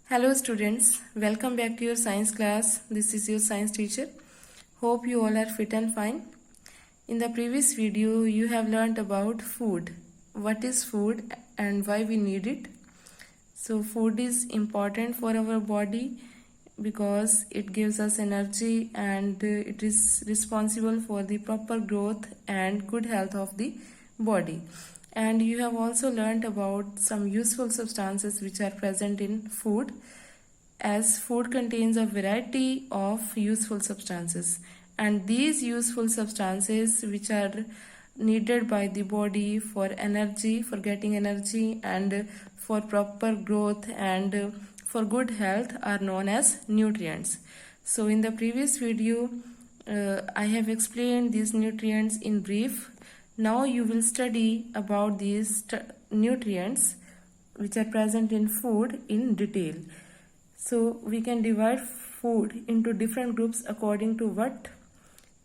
Hello students, welcome back to your science class. This is your science teacher. Hope you all are fit and fine. In the previous video, you have learnt about food. What is food and why we need it? So food is important for our body because it gives us energy and it is responsible for the proper growth and good health of the body. And you have also learnt about some useful substances which are present in food, as food contains a variety of useful substances, and these useful substances which are needed by the body for energy, for getting energy and for proper growth and for good health are known as nutrients. So in the previous video I have explained these nutrients in brief. Now you will study about these nutrients which are present in food in detail. So we can divide food into different groups according to what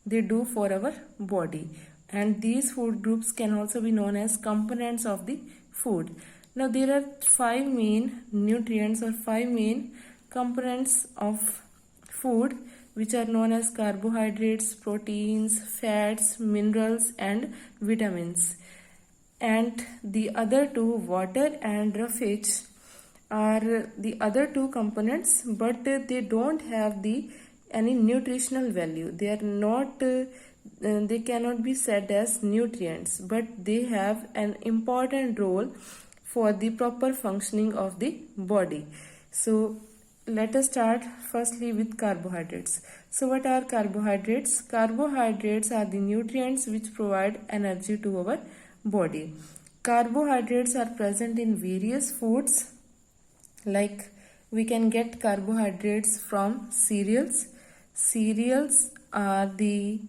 they do for our body, and these food groups can also be known as components of the food. Now there are 5 main nutrients or 5 main components of food which are known as carbohydrates, proteins, fats, minerals and vitamins. And the other two, water and roughage, are the other two components, but they don't have any nutritional value. They are not they cannot be said as nutrients, but they have an important role for the proper functioning of the body. So let us start firstly with carbohydrates. So what are carbohydrates? Carbohydrates are the nutrients which provide energy to our body. Carbohydrates are present in various foods. Like we can get carbohydrates from cereals. Cereals are the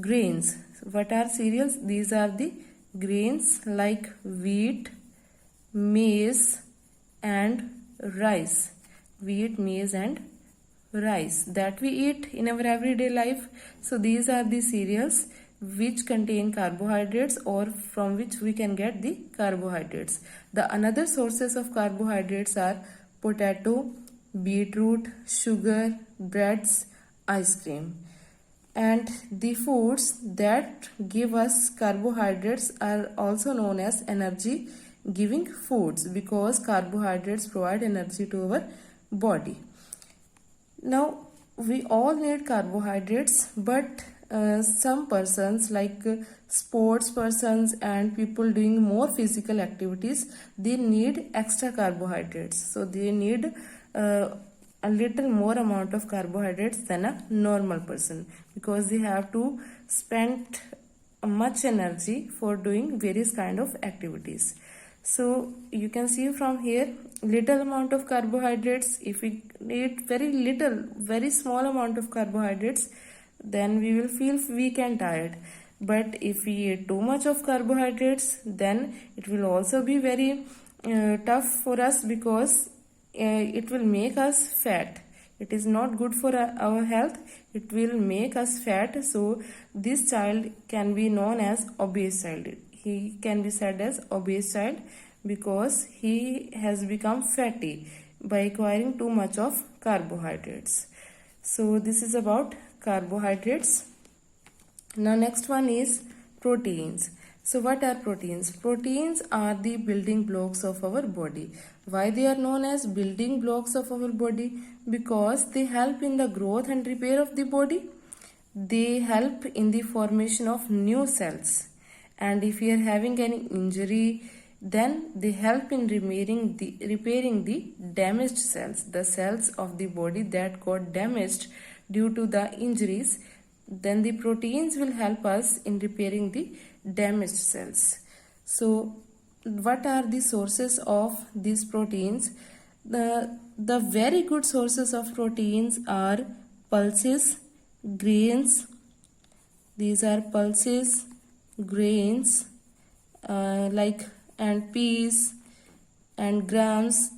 grains. What are cereals? These are the grains like wheat, maize and rice. Wheat, maize and rice that we eat in our everyday life. So these are the cereals which contain carbohydrates, or from which we can get the carbohydrates. The another sources of carbohydrates are potato, beetroot, sugar, breads, ice cream. And the foods that give us carbohydrates are also known as energy giving foods, because carbohydrates provide energy to our body. Now we all need carbohydrates, but some persons like sports persons and people doing more physical activities, they need extra carbohydrates. So they need a little more amount of carbohydrates than a normal person, because they have to spend much energy for doing various kind of activities. So you can see from here, little amount of carbohydrates. If we eat very small amount of carbohydrates, then we will feel weak and tired. But if we eat too much of carbohydrates, then it will also be very tough for us, because it will make us fat. It is not good for our health. It will make us fat. So this child can be known as obese child. He can be said as obese child because he has become fatty by acquiring too much of carbohydrates. So this is about carbohydrates. Now next one is proteins. So what are proteins? Proteins are the building blocks of our body. Why they are known as building blocks of our body? Because they help in the growth and repair of the body. They help in the formation of new cells. And if we are having any injury, then they help in repairing the damaged cells, the cells of the body that got damaged due to the injuries. Then the proteins will help us in repairing the damaged cells. So what are the sources of these proteins? The very good sources of proteins are pulses, grains. These are pulses, grains and peas and grams.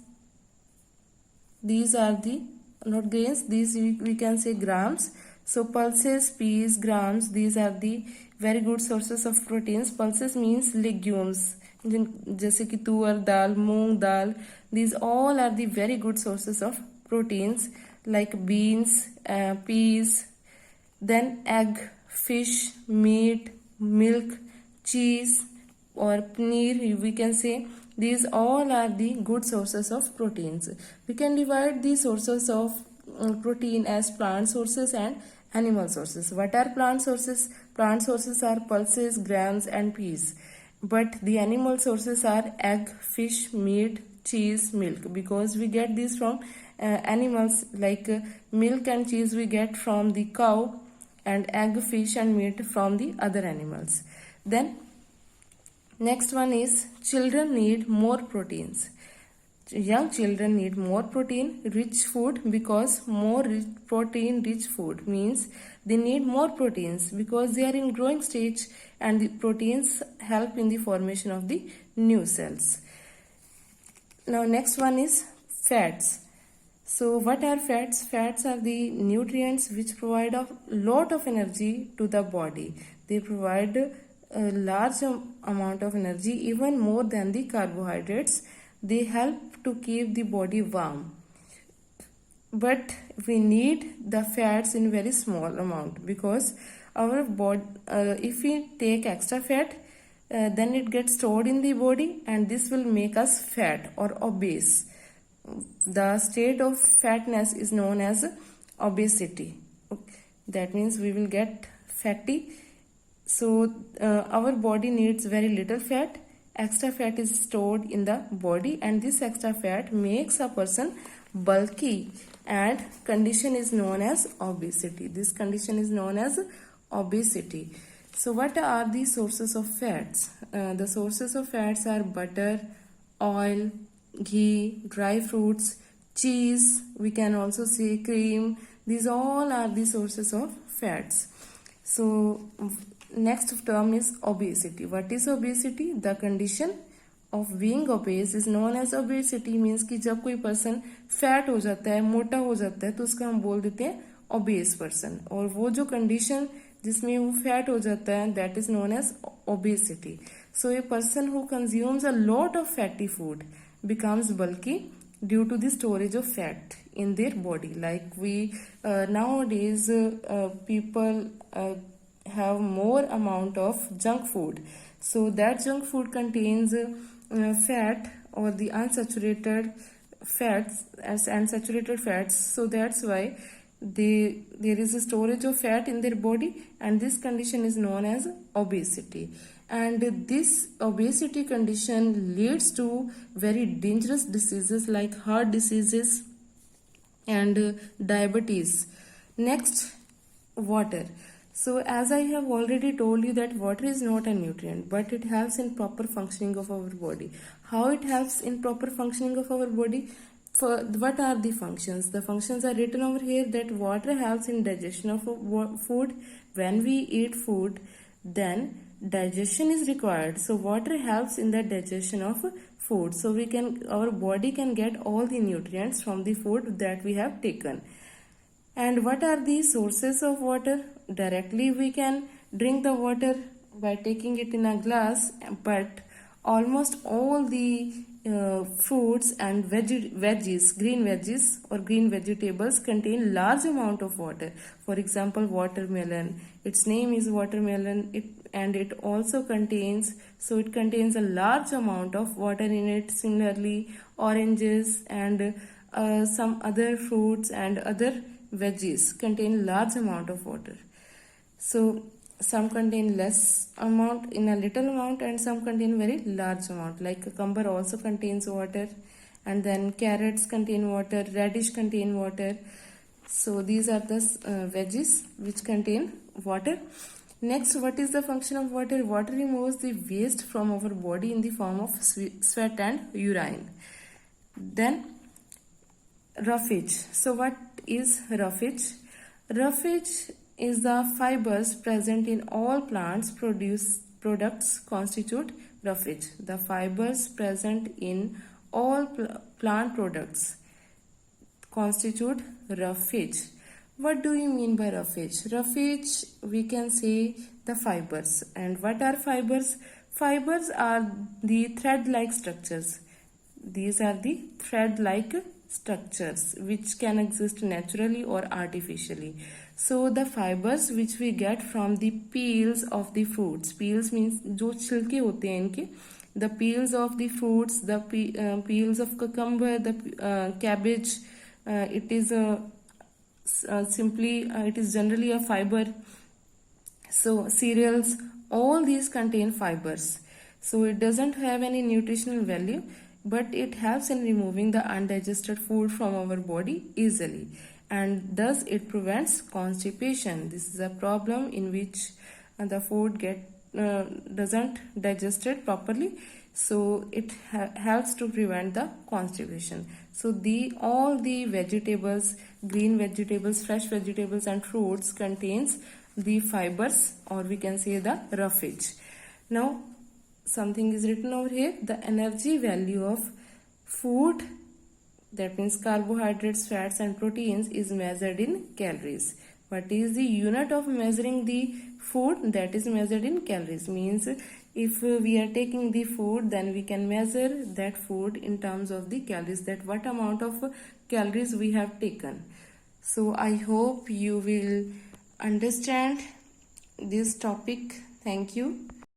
These are the not grains, these we can say grams. So pulses, peas, grams, these are the very good sources of proteins. Pulses means legumes. जैसे कि तुअर दाल, मूंग दाल, these all are the very good sources of proteins like beans, peas, then egg, fish, meat, milk, cheese or paneer, we can say. These all are the good sources of proteins. We can divide the sources of protein as plant sources and animal sources. What are plant sources? Plant sources are pulses, grams and peas. But the animal sources are egg, fish, meat, cheese, milk, because we get these from animals. Like milk and cheese we get from the cow, and egg, fish and meat from the other animals. Then next one is children need more proteins. Young children need more protein rich food, because more protein rich food means they need more proteins because they are in growing stage, and the proteins help in the formation of the new cells. Now next one is fats. So what are fats? Fats are the nutrients which provide a lot of energy to the body. They provide a large amount of energy, even more than the carbohydrates. They help to keep the body warm. But we need the fats in very small amount, because our body, if we take extra fat, then it gets stored in the body, and this will make us fat or obese. The state of fatness is known as obesity. That means we will get fatty. So our body needs very little fat. Extra fat is stored in the body, and this extra fat makes a person bulky, and condition is known as obesity. This condition is known as obesity. So what are the sources of fats? The sources of fats are butter, oil, ghee, dry fruits, cheese, we can also say cream. These all are the sources of fats. So next term is obesity. What is obesity? The condition of being obese is known as obesity. Means कि जब कोई person fat हो जाता है, मोटा हो जाता है, तो उसका हम बोल देते हैं obese person. और वो जो condition जिसमें वो fat हो जाता है, that is known as obesity. So a person who consumes a lot of fatty food becomes bulky due to the storage of fat in their body. Like we nowadays people have more amount of junk food. So that junk food contains fat or the unsaturated fats as unsaturated fats. So that's why there is a storage of fat in their body, and this condition is known as obesity. And this obesity condition leads to very dangerous diseases like heart diseases and diabetes. Next, water. So as I have already told you that water is not a nutrient, but it helps in proper functioning of our body. How it helps in proper functioning of our body? For what are the functions? The functions are written over here, that water helps in digestion of food. When we eat food, then digestion is required. So water helps in the digestion of food. So our body can get all the nutrients from the food that we have taken. And what are the sources of water? Directly we can drink the water by taking it in a glass, but almost all the fruits and veggies, green veggies or green vegetables contain large amount of water. For example, watermelon, its name is watermelon, and it also contains a large amount of water in it. Similarly, oranges and some other fruits and other veggies contain large amount of water. So some contain less amount in a little amount, and some contain very large amount. Like cucumber also contains water, and then carrots contain water, radish contain water. So these are the veggies which contain water. Next, what is the function of water? Water removes the waste from our body in the form of sweat and urine. Then roughage. So what is roughage? Roughage is the fibers present in all plants products constitute roughage. The fibers present in all plant products constitute roughage. What do you mean by roughage? Roughage, we can say the fibers. And what are fibers? Fibers are the thread-like structures. These are the thread-like structures which can exist naturally or artificially. So the fibers which we get from the peels of the fruits. Peels means जो छिलके होते हैं इनके. The peels of the fruits, the peels of cucumber, the cabbage. It is it is generally a fiber. So cereals, all these contain fibers. So it doesn't have any nutritional value, but it helps in removing the undigested food from our body easily, and thus it prevents constipation. This is a problem in which the food doesn't digested properly, so it helps to prevent the constipation. So all the vegetables, green vegetables, fresh vegetables and fruits contains the fibers, or we can say the roughage. Now something is written over here: the energy value of food, that means carbohydrates, fats and proteins, is measured in calories. What is the unit of measuring the food? That is measured in calories. Means if we are taking the food, then we can measure that food in terms of the calories, that what amount of calories we have taken. So I hope you will understand this topic. Thank you.